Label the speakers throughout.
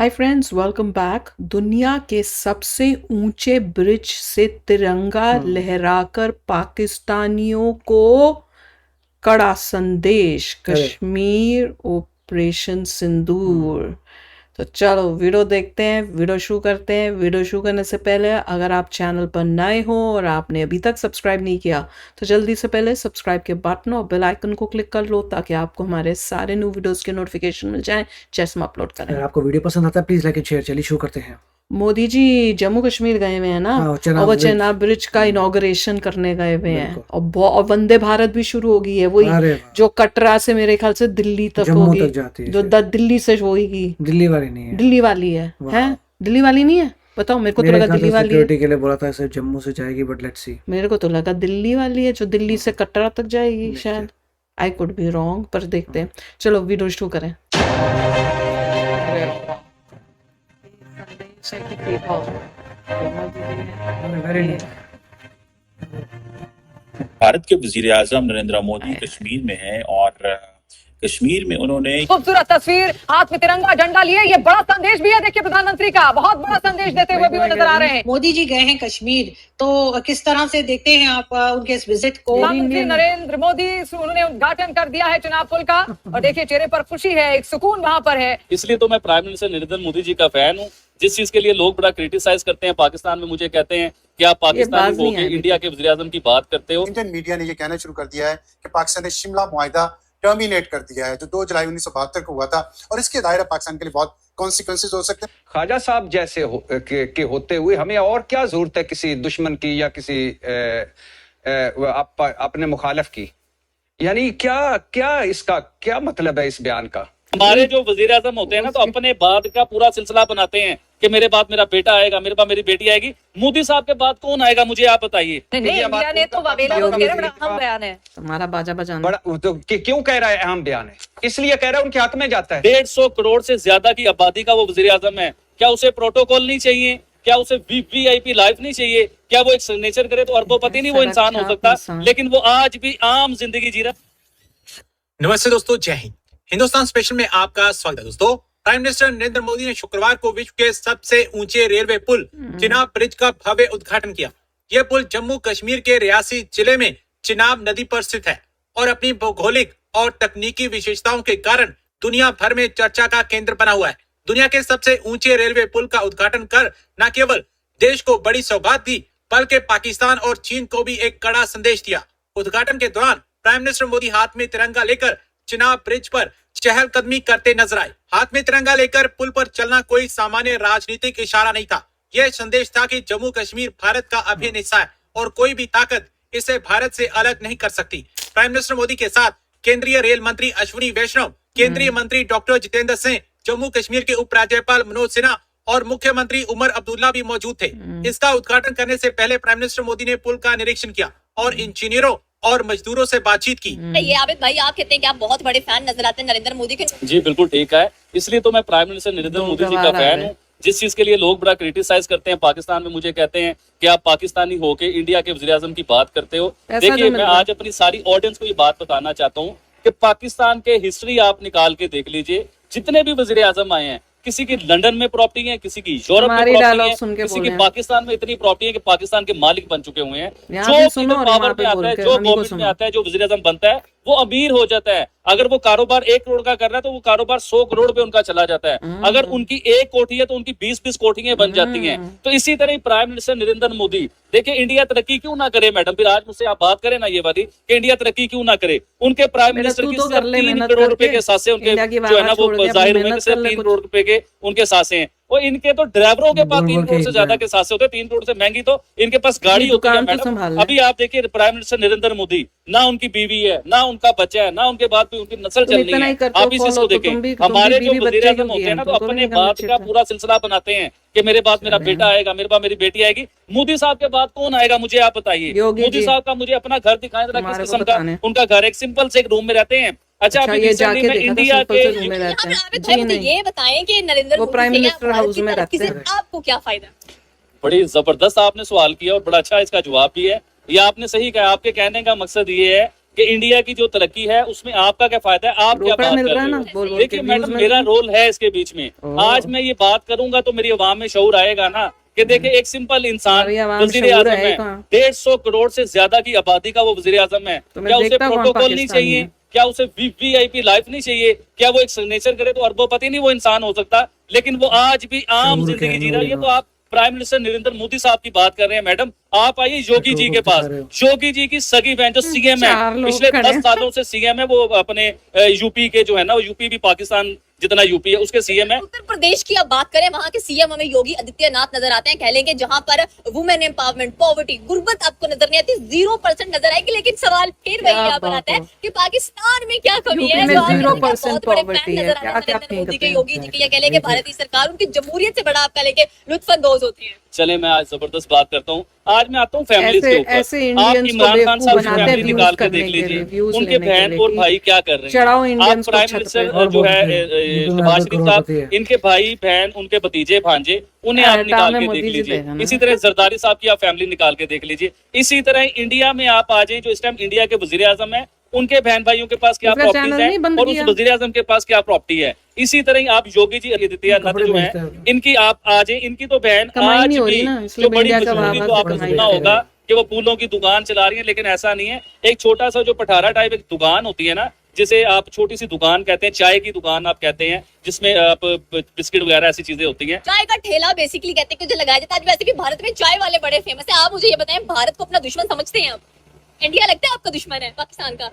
Speaker 1: Hi friends, welcome back. दुनिया के सबसे ऊंचे ब्रिज से तिरंगा लहराकर पाकिस्तानियों को कड़ा संदेश, कश्मीर ऑपरेशन सिंदूर। तो चलो वीडियो देखते हैं, वीडियो शुरू करते हैं। वीडियो शुरू करने से पहले अगर आप चैनल पर नए हो और आपने अभी तक सब्सक्राइब नहीं किया तो जल्दी से पहले सब्सक्राइब के बटन और बेल आइकन को क्लिक कर लो ताकि आपको हमारे सारे न्यू वीडियोस के नोटिफिकेशन मिल जाएं जैसे हम अपलोड करें।
Speaker 2: अगर आपको वीडियो पसंद आता है प्लीज लाइक एंड शेयर। चलिए शुरू करते हैं।
Speaker 1: मोदी जी जम्मू कश्मीर गए हुए हैं ना, और वो चेनाब ब्रिज का इनॉग्रेशन करने गए हुए हैं। और वंदे भारत भी शुरू हो गई है, वही जो कटरा से मेरे ख्याल से दिल्ली तक होगी, जो दिल्ली से होगी।
Speaker 2: दिल्ली वाली नहीं है,
Speaker 1: दिल्ली वाली है। दिल्ली वाली नहीं है? बताओ, मेरे को तो लगा दिल्ली वाली है।
Speaker 2: सिक्योरिटी के लिए बोला था ऐसे जम्मू से जाएगी, बट लेट्स सी।
Speaker 1: मेरे को तो लगा दिल्ली वाली है जो दिल्ली से कटरा तक जाएगी शायद। आई कुड बी रॉन्ग, पर देखते हैं। चलो वीडियो शुरू करें।
Speaker 3: भारत के वजीर आजम नरेंद्र मोदी कश्मीर में हैं और कश्मीर में उन्होंने
Speaker 4: खूबसूरत तस्वीर, हाथ में तिरंगा झंडा लिए। ये बड़ा संदेश भी है, देखिए प्रधानमंत्री का बहुत बड़ा संदेश देते हुए भी वो नजर आ रहे हैं।
Speaker 5: मोदी जी गए हैं कश्मीर, तो किस तरह से देखते हैं आप उनके इस विजिट को?
Speaker 4: प्रधानमंत्री नरेंद्र मोदी, उन्होंने उद्घाटन कर दिया है चुनाव पुल का और देखिए चेहरे पर खुशी है, एक सुकून वहाँ पर है।
Speaker 3: इसलिए तो मैं प्राइम मिनिस्टर नरेंद्र मोदी जी का फैन हूँ। जिस चीज के लिए लोग बड़ा क्रिटिसाइज करते हैं पाकिस्तान में, मुझे कहते हैं कि आप पाकिस्तानी होकर इंडिया के वज़ीर आज़म की बात करते हो।
Speaker 6: इंडियन मीडिया ने ये कहना शुरू कर दिया है कि पाकिस्तान ने शिमला मुआहिदा टर्मिनेट कर दिया है, जो 2 जुलाई 1972 को हुआ था, और इसके दायरा पाकिस्तान के लिए बहुत कॉन्सिक्वेंसेस हो सकते हैं।
Speaker 7: ख्वाजा साहब जैसे के होते हुए हमें और क्या जरूरत है किसी दुश्मन की या किसी अपने मुखालिफ की? यानी क्या इसका क्या मतलब है इस बयान का?
Speaker 3: हमारे जो वजीर आजम होते हैं ना, तो अपने बाद का पूरा सिलसिला बनाते हैं कि मेरे बाद मेरा बेटा आएगा, मेरे बाद मेरी बेटी आएगी। मोदी साहब के बाद कौन आएगा, मुझे आप बताइए।
Speaker 4: इंडिया ने तो वावेला को कह रहा है बड़ा अहम बयान है,
Speaker 1: तुम्हारा बाजा बजाना
Speaker 7: बड़ा। तो क्यों कह रहा है अहम बयान है? इसलिए कह रहा है उनके हक में जाता है।
Speaker 3: 150 करोड़ से ज्यादा की आबादी का वो वजीर आजम है। क्या उसे प्रोटोकॉल नहीं चाहिए? क्या उसे VIP लाइफ नहीं चाहिए? क्या वो एक सिग्नेचर करे तो अरबोपति नहीं वो इंसान हो सकता? लेकिन वो आज भी आम जिंदगी जी रहा।
Speaker 8: नमस्ते दोस्तों, जय हिंद। हिंदुस्तान स्पेशल में आपका स्वागत है दोस्तों। प्राइम मिनिस्टर नरेंद्र मोदी ने शुक्रवार को विश्व के सबसे ऊंचे रेलवे पुल चिनाब ब्रिज का भव्य उद्घाटन किया। यह पुल जम्मू कश्मीर के रियासी जिले में चिनाब नदी पर स्थित है और अपनी भौगोलिक और तकनीकी विशेषताओं के कारण दुनिया भर में चर्चा का केंद्र बना हुआ है। दुनिया के सबसे ऊंचे रेलवे पुल का उद्घाटन कर न केवल देश को बड़ी सौगात दी, बल्कि पाकिस्तान और चीन को भी एक कड़ा संदेश दिया। उद्घाटन के दौरान प्राइम मिनिस्टर मोदी हाथ में तिरंगा लेकर चिनाब ब्रिज पर चहलकदमी करते नजर आए। हाथ में तिरंगा लेकर पुल पर चलना कोई सामान्य राजनीतिक इशारा नहीं था। यह संदेश था कि जम्मू कश्मीर भारत का अभिन्न हिस्सा है और कोई भी ताकत इसे भारत से अलग नहीं कर सकती। प्राइम मिनिस्टर मोदी के साथ केंद्रीय रेल मंत्री अश्विनी वैष्णव, केंद्रीय मंत्री डॉक्टर जितेंद्र सिंह, जम्मू कश्मीर के उपराज्यपाल मनोज सिन्हा और मुख्यमंत्री उमर अब्दुल्ला भी मौजूद थे। इसका उद्घाटन करने से पहले प्राइम मिनिस्टर मोदी ने पुल का निरीक्षण किया और इंजीनियरों और मजदूरों से बातचीत की।
Speaker 9: ये आबिद भाई, आप कहते हैं कि आप बहुत बड़े फैन नजर आते हैं नरेंद्र मोदी के।
Speaker 3: जी बिल्कुल ठीक है, इसलिए तो मैं प्राइम मिनिस्टर नरेंद्र मोदी जी का फैन हूँ। जिस चीज के लिए लोग बड़ा क्रिटिसाइज करते हैं पाकिस्तान में, मुझे कहते हैं कि आप पाकिस्तानी होके इंडिया के वज़ीर आज़म की बात करते हो। देखिए, मैं आज अपनी सारी ऑडियंस को ये बात बताना चाहता हूँ कि पाकिस्तान के हिस्ट्री आप निकाल के देख लीजिए। जितने भी वज़ीर आज़म आए हैं, किसी की लंदन में प्रॉपर्टी है, किसी की यूरोप में प्रॉपर्टी है, किसी की पाकिस्तान में इतनी प्रॉपर्टी है कि पाकिस्तान के मालिक बन चुके हुए हैं। जो पावर में आता है, जो गवर्नमेंट में आता है, जो वज़ीर आज़म बनता है, वो अमीर हो जाता है। अगर वो कारोबार 1 करोड़ का कर रहा है तो वो कारोबार 100 करोड़ पे उनका चला जाता है। अगर उनकी 1 कोठी है तो उनकी 20-20 कोठियां बन जाती हैं। तो इसी तरह प्राइम मिनिस्टर नरेंद्र मोदी, देखिए इंडिया तरक्की क्यों ना करे मैडम, फिर आज मुझसे आप बात करें ना ये वाली कि इंडिया तरक्की क्यों ना करे। उनके प्राइम मिनिस्टर की 3 करोड़ रुपए के सासे उनके जो है ना वो जाहिर हुए, सिर्फ 3 करोड़ रुपए के उनके सासे हैं। और इनके तो ड्राइवरों के पास 3 करोड़ से ज्यादा के सासे होते हैं। 3 करोड़ से महंगी तो इनके पास गाड़ी होती है मैडम। अभी आप देखिए प्राइम मिनिस्टर नरेंद्र मोदी, ना उनकी बीवी है, ना उनका बच्चा है, ना उनके बाद भी उनकी नस्ल चलनी है। आप इस चीज को देखें। हमारे जो वज़ीर आज़म होते हैं ना, तो अपने बात का पूरा सिलसिला बनाते हैं कि मेरे बाद मेरा बेटा आएगा, मेरे बाद मेरी बेटी आएगी। मोदी साहब के बाद कौन आएगा, मुझे आप बताइए। मोदी साहब का मुझे अपना घर दिखाएं जरा, किस किस्म का उनका घर। एक सिंपल से एक रूम में रहते हैं। अच्छा,
Speaker 1: ये जाके
Speaker 3: इंडिया के
Speaker 9: ये बताएं कि नरेंद्र
Speaker 1: वो प्राइम मिनिस्टर हाउस में रहते हैं,
Speaker 9: आपको क्या फायदा?
Speaker 3: बड़ी जबरदस्त आपने सवाल किया और बड़ा अच्छा इसका जवाब भी है। ये आपने सही कहा। आपके कहने का मकसद ये है कि इंडिया की जो तरक्की है उसमें आपका क्या फायदा है, आप क्या
Speaker 1: रोकड़ा
Speaker 3: बात
Speaker 1: मिल
Speaker 3: कर
Speaker 1: रहा है
Speaker 3: रहे
Speaker 1: ना,
Speaker 3: हो।
Speaker 1: बोल बोल
Speaker 3: देखिए
Speaker 1: के
Speaker 3: मैडम,
Speaker 1: views
Speaker 3: मेरा
Speaker 1: मिल
Speaker 3: रोल है इसके बीच में। आज मैं ये बात करूंगा तो मेरी आवाम में शऊर आएगा ना कि देखिए एक सिंपल इंसान
Speaker 1: हमारी आवाम में
Speaker 3: वजीर
Speaker 1: शऊर
Speaker 3: आजम
Speaker 1: है
Speaker 3: है,
Speaker 1: कहाँ?
Speaker 3: 150 करोड़ से ज्यादा की आबादी का वो वजीर आजम है।
Speaker 1: तो मैं
Speaker 3: क्या उसे
Speaker 1: देखता कौन
Speaker 3: प्रोटोकॉल नहीं
Speaker 1: पाकिस्तानी
Speaker 3: चाहिए,
Speaker 1: है?
Speaker 3: क्या उसे वीआईपी लाइफ नहीं चाहिए, क्या वो एक सिग्नेचर करे तो अरबोपति नहीं वो इंसान हो सकता, लेकिन वो आज भी आम
Speaker 2: शऊर
Speaker 3: जिंदगी
Speaker 2: के
Speaker 3: जी रहा है। ये
Speaker 2: नूर
Speaker 3: तो आप प्राइम मिनिस्टर नरेंद्र मोदी साहब की बात कर रहे हैं मैडम। आप आइए योगी जी के
Speaker 2: दिखा
Speaker 3: पास,
Speaker 2: रहे हो।
Speaker 3: योगी जी की सगी बहन जो सीएम
Speaker 1: चार
Speaker 3: है,
Speaker 1: लोग
Speaker 3: पिछले
Speaker 1: खड़े
Speaker 3: 10 सालों से सीएम है, वो अपने यूपी के जो है ना, वो यूपी भी पाकिस्तान जितना यूपी है उसके सीएम है।
Speaker 9: उत्तर प्रदेश की अब बात करें, वहाँ के सीएम हमें योगी आदित्यनाथ नजर आते हैं। कह लेंगे जहाँ पर वुमेन एम्पावरमेंट, पॉवर्टी, गुर्बत आपको नजर नहीं आती, 0% नजर आएगी। लेकिन सवाल फिर वही
Speaker 1: क्या
Speaker 9: यहाँ पर
Speaker 1: बात
Speaker 9: आता है
Speaker 1: है।
Speaker 9: कि पाकिस्तान में क्या कमी
Speaker 1: यूपी
Speaker 9: है।
Speaker 1: में
Speaker 9: जो आप
Speaker 1: 0%
Speaker 9: बहुत बड़े
Speaker 1: poverty
Speaker 9: फैन
Speaker 1: है।
Speaker 9: नजर आ रहे हैं
Speaker 1: क्या
Speaker 9: नरेंद्र मोदी
Speaker 1: फेंकते
Speaker 9: के,
Speaker 1: हैं?
Speaker 9: योगी जी के, या कह लेंगे भारतीय सरकार उनकी जमहूरियत से बड़ा आपका लेके लुत्फानंदोज होती है।
Speaker 3: चले मैं आज जबरदस्त बात करता हूँ। आज मैं आता हूँ फैमिलीज के ऊपर।
Speaker 1: ऐसे
Speaker 3: आप
Speaker 1: इंडियंस को
Speaker 3: इमरान खान साहब की
Speaker 1: बेवकूफ बनाते हैं
Speaker 3: फैमिली
Speaker 1: व्यूज
Speaker 3: निकाल के
Speaker 1: करने
Speaker 3: देख
Speaker 1: के लिए,
Speaker 3: लीजिए,
Speaker 1: व्यूज
Speaker 3: उनके
Speaker 1: लेने के
Speaker 3: बहन
Speaker 1: लिए
Speaker 3: और
Speaker 1: कि
Speaker 3: भाई क्या कर रहे
Speaker 1: चढ़ाओ
Speaker 3: हैं।
Speaker 1: इंडियंस
Speaker 3: आप
Speaker 1: को
Speaker 3: प्राइम
Speaker 1: छत
Speaker 3: मिनिस्टर
Speaker 1: पे।
Speaker 2: और
Speaker 3: जो
Speaker 2: वो
Speaker 3: है
Speaker 2: यूपी में
Speaker 3: शहबाज शरीफ
Speaker 2: करोड़पति
Speaker 3: साहब,
Speaker 2: है।
Speaker 3: इनके भाई बहन, उनके भतीजे भांजे, उन्हें आप
Speaker 1: टाउन
Speaker 3: निकाल
Speaker 1: में
Speaker 3: के
Speaker 1: मोदी
Speaker 3: देख
Speaker 1: जी
Speaker 3: लीजिए।
Speaker 1: देखा ना।
Speaker 3: इसी तरह जरदारी साहब की आप फैमिली निकाल के देख लीजिए। इसी तरह इंडिया में आप आ जाए, जो इस टाइम इंडिया के वजीर आजम है, उनके बहन भाइयों के पास क्या
Speaker 1: उसका
Speaker 3: प्रॉपर्टीज
Speaker 1: चैनल नहीं
Speaker 3: है
Speaker 1: बंद
Speaker 3: और उस
Speaker 1: किया।
Speaker 3: वजीर आजम के पास क्या प्रॉपर्टी है। इसी तरह ही आप योगी जी आदित्यनाथ
Speaker 2: कपड़े
Speaker 3: जो
Speaker 2: बेचते
Speaker 3: है,
Speaker 2: हैं।
Speaker 3: इनकी आप आ जाए, इनकी तो बहन
Speaker 1: कमाई
Speaker 3: आज
Speaker 1: नहीं हो रही
Speaker 3: भी
Speaker 1: ना, इसलिए
Speaker 3: जो बड़ी
Speaker 1: इंडिया का
Speaker 3: मजबूरी
Speaker 1: बाबा
Speaker 3: तो
Speaker 1: से
Speaker 3: आपने
Speaker 1: कमाई
Speaker 3: सुना
Speaker 1: करते
Speaker 3: होगा
Speaker 1: हैं।
Speaker 3: कि वो फूलों की दुकान चला रही है, लेकिन ऐसा नहीं है। एक छोटा सा जो पठारा टाइप एक दुकान होती है ना, जिसे आप छोटी सी दुकान कहते हैं, चाय की दुकान आप कहते हैं, जिसमें आप बिस्किट वगैरह ऐसी चीजें होती हैं।
Speaker 9: चाय का ठेला बेसिकली कहते हैं कि जो लगाया जाता है। आज वैसे भी भारत में चाय वाले बड़े फेमस है। आप मुझे ये बताएं, भारत को अपना दुश्मन समझते हैं आप? इंडिया लगता है आपका दुश्मन है पाकिस्तान का?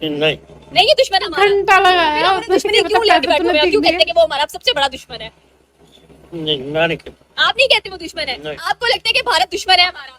Speaker 9: नहीं ये दुश्मन हमारा।
Speaker 1: घंटा लगाया,
Speaker 9: फिर हमारे
Speaker 1: उसने
Speaker 9: दुश्मनी
Speaker 1: मतलब
Speaker 9: क्यों लेके
Speaker 1: पैसे तो
Speaker 9: बैठे हुए हैं?
Speaker 1: नहीं
Speaker 9: क्यों
Speaker 1: दिए।
Speaker 9: कहते हैं कि वो हमारा सबसे बड़ा दुश्मन है? आप नहीं कहते वो दुश्मन है? आपको लगता है कि भारत दुश्मन है हमारा?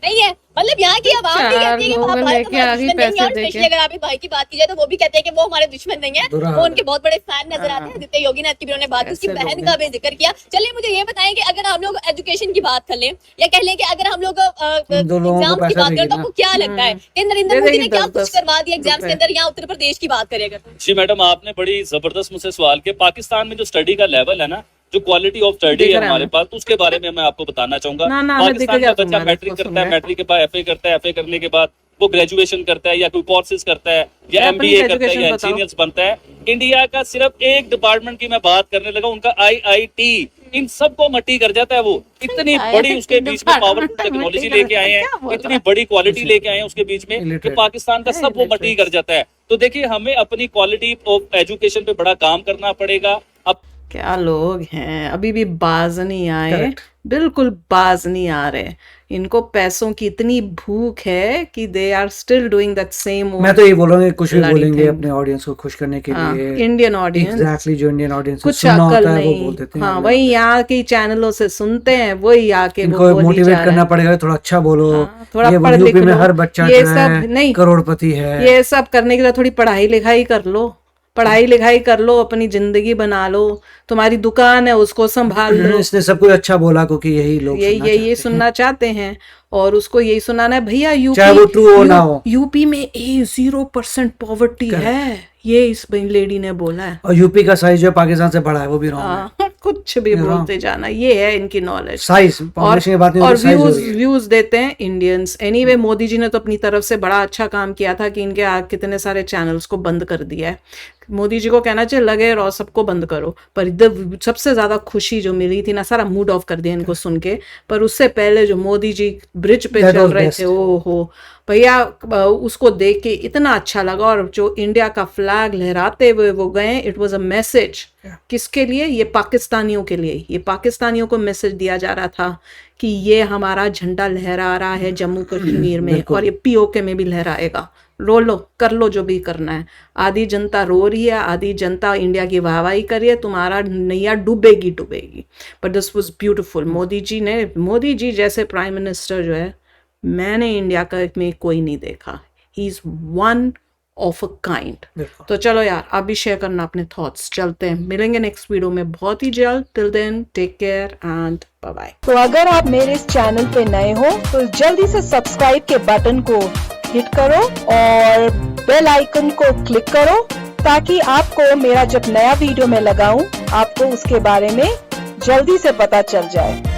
Speaker 9: नहीं है। मतलब यहाँ की आवाम भी
Speaker 1: चार
Speaker 9: कहती है कि
Speaker 1: लोग
Speaker 9: भारत
Speaker 1: लेके
Speaker 9: हमारा
Speaker 1: आ गई
Speaker 9: दुश्मन नहीं है।
Speaker 1: पैसे
Speaker 9: और
Speaker 1: देके।
Speaker 9: स्पेशली अगर आप भाई की बात की जाए तो वो भी कहते हैं कि वो हमारे दुश्मन नहीं है।
Speaker 2: बुरा
Speaker 9: वो
Speaker 2: हाल
Speaker 9: उनके बहुत बड़े फैन नजर आते हैं। आदित्य योगीनाथ की भी उन्होंने बात की, उसकी
Speaker 1: ऐसे
Speaker 9: बहन
Speaker 1: लोग
Speaker 9: का भी जिक्र किया। चलिए मुझे ये बताएं कि अगर हम लोग एजुकेशन की बात कर लें, या कह लें कि अगर हम लोग
Speaker 2: इन दो लोगों को
Speaker 9: एग्जाम की
Speaker 2: पैसा
Speaker 9: बात करें, तो
Speaker 2: देगी
Speaker 9: आपको क्या लगता है कि नरेंद्र
Speaker 1: दे
Speaker 9: मोदी
Speaker 1: देगी
Speaker 9: ने क्या
Speaker 1: 10-10
Speaker 9: कुछ करवा दिया एग्जाम के
Speaker 1: रुपए।
Speaker 9: अंदर? या उत्तर प्रदेश की बात करें अगर,
Speaker 3: जी मैडम, आपने बड़ी जबरदस्त मुझसे सवाल किया। पाकिस्तान में जो स्टडी का लेवल है ना, जो क्वालिटी ऑफ स्टडी
Speaker 1: दिख
Speaker 3: है
Speaker 1: रहा है
Speaker 3: हमारे
Speaker 1: हमें।
Speaker 3: पास, तो उसके बारे में मैं आपको बताना चाहूंगा।
Speaker 1: ना, ना, हमें दिख
Speaker 3: पाकिस्तान
Speaker 1: गया
Speaker 3: का बच्चा
Speaker 1: तुम्हारा,
Speaker 3: मैट्रिक
Speaker 1: उसको
Speaker 3: करता है,
Speaker 1: सुन
Speaker 3: मैट्रिक के बाद एफए करता है, एफए करने के बाद वो ग्रेजुएशन करता है या कोई कोर्सेज करता है या
Speaker 1: अपनी
Speaker 3: एमबीए करता है
Speaker 1: education
Speaker 3: या
Speaker 1: बताओ।
Speaker 3: इंजीनियर्स बनता है। इंडिया का सिर्फ एक डिपार्टमेंट की मैं बात करने लगा, उनका आईआईटी, इन सबको मट्टी कर जाता है वो। इतनी बड़ी उसके बीच में पावरफुल टेक्नोलॉजी लेके आए हैं, इतनी बड़ी क्वालिटी लेके आए हैं उसके बीच में कि
Speaker 2: Illiterate।
Speaker 3: पाकिस्तान का सब वो मट्टी कर जाता है। तो देखिए, हमें अपनी क्वालिटी ऑफ एजुकेशन पे बड़ा काम करना पड़ेगा। अब
Speaker 1: क्या लोग हैं, अभी भी बाज नहीं आए।
Speaker 2: Correct।
Speaker 1: बिल्कुल बाज नहीं आ रहे। इनको पैसों की इतनी भूख है कि they are still doing that same.
Speaker 2: मैं तो ये बोलूंगा, कुछ भी
Speaker 1: bloody
Speaker 2: बोलेंगे
Speaker 1: thing।
Speaker 2: अपने ऑडियंस को खुश करने के लिए।
Speaker 1: इंडियन ऑडियंस
Speaker 2: एग्जैक्टली, जो इंडियन ऑडियंस
Speaker 1: कुछ
Speaker 2: सुनना
Speaker 1: अकल
Speaker 2: होता है वो बोल
Speaker 1: नहीं।
Speaker 2: देते हैं।
Speaker 1: हाँ, वही यहाँ के चैनलों से सुनते हैं, वही आके वो
Speaker 2: इनको
Speaker 1: बोली
Speaker 2: मोटिवेट
Speaker 1: जा
Speaker 2: करना
Speaker 1: रहा है।
Speaker 2: पड़ेगा, थोड़ा अच्छा बोलो।
Speaker 1: हाँ, थोड़ा
Speaker 2: ये
Speaker 1: पढ़ लिख
Speaker 2: यूपी में
Speaker 1: लो।
Speaker 2: हर बच्चा
Speaker 1: ये
Speaker 2: जो
Speaker 1: सब
Speaker 2: है
Speaker 1: नहीं,
Speaker 2: करोड़पति है।
Speaker 1: ये सब करने के लिए थोड़ी पढ़ाई लिखाई कर लो। पढ़ाई लिखाई कर लो, अपनी जिंदगी बना लो। तुम्हारी दुकान है, उसको संभाल लो।
Speaker 2: इसने सब कुछ अच्छा बोला क्योंकि यही लोग
Speaker 1: ये
Speaker 2: सुनना
Speaker 1: ये
Speaker 2: चाहते हैं।
Speaker 1: सुनना चाहते हैं और उसको यही सुनाना है। भैया
Speaker 2: चाहे वो true हो ना हो।
Speaker 1: यूपी में 0% पॉवर्टी है, ये इस लेडी ने बोला है।
Speaker 2: और यूपी का साइज जो है पाकिस्तान से बड़ा है, वो भी रॉन्ग है।
Speaker 1: हाँ, कुछ भी
Speaker 2: ये
Speaker 1: बोलते जाना, ये है इनकी नॉलेज।
Speaker 2: साइज पॉपुलेशन की बात नहीं
Speaker 1: और
Speaker 2: होती, साइज हो
Speaker 1: व्यूज
Speaker 2: रही है।
Speaker 1: व्यूज देते हैं इंडियंस। एनीवे, मोदी जी ने तो अपनी तरफ से बड़ा अच्छा काम किया था कि इनके कितने सारे चैनल्स को बंद कर दिया है। मोदी जी को कहना चाहिए लगे रहो, सबको बंद करो। पर इधर सबसे ज्यादा खुशी जो मिली थी ना, सारा मूड ऑफ कर दिया इनको सुन के। पर उससे पहले जो मोदी जी ब्रिज पे
Speaker 2: That
Speaker 1: चल
Speaker 2: was
Speaker 1: रहे
Speaker 2: best।
Speaker 1: थे, ओ हो भैया, उसको देख के इतना अच्छा लगा। और जो इंडिया का फ्लैग लहराते हुए वो गए, इट वाज अ मैसेज। किसके लिए? ये पाकिस्तानियों के लिए। ये पाकिस्तानियों को मैसेज दिया जा रहा था कि ये हमारा झंडा लहरा रहा है जम्मू कश्मीर में, और ये पीओके में भी लहराएगा। रो लो, कर लो जो भी करना है। आधी जनता रो रही है, आधी जनता इंडिया की वाहवाही कर रही है। तुम्हारा नैया डूबेगी डूबेगी। But this was beautiful. Modi ji जैसे प्राइम मिनिस्टर जो है, मैंने इंडिया का में कोई नहीं देखा। He is one of a kind. तो चलो यार, आप भी शेयर करना अपने थॉट्स। चलते हैं, मिलेंगे नेक्स्ट वीडियो में बहुत ही जल्द। Till then, take care and bye bye.
Speaker 10: तो अगर आप मेरे इस चैनल पे नए हो तो जल्दी से सब्सक्राइब के बटन को हिट करो और बेल आइकन को क्लिक करो, ताकि आपको मेरा जब नया वीडियो मैं लगाऊं, आपको उसके बारे में जल्दी से पता चल जाए।